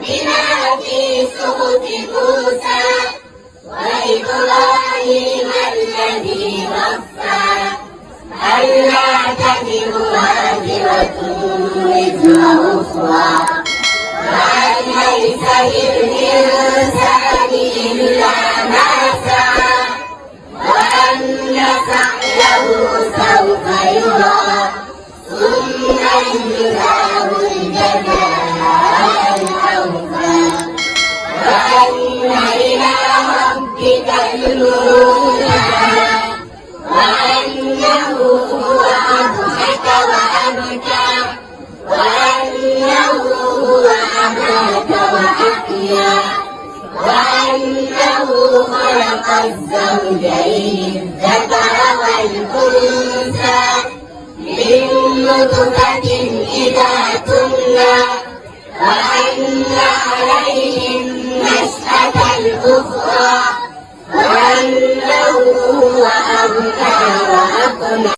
بما في صحف موسى وإبراهيم الذي وفى ألا تزر وازرة وزر أخرى وأن ليس للإنسان إلا ما سعى وأن سعيه سوف يرى ثم يجزاه الجزاء الأوفى وأن إلى ربك المنتهى وأنه هو أضحك وأبكى وأنه هو أمات وأحيا وأنه خلق الزوجين الذكر والأنثى من نطفة إذا تمنى وأن عليه النشأة الأخرى وأنه هو أغنى وأقنى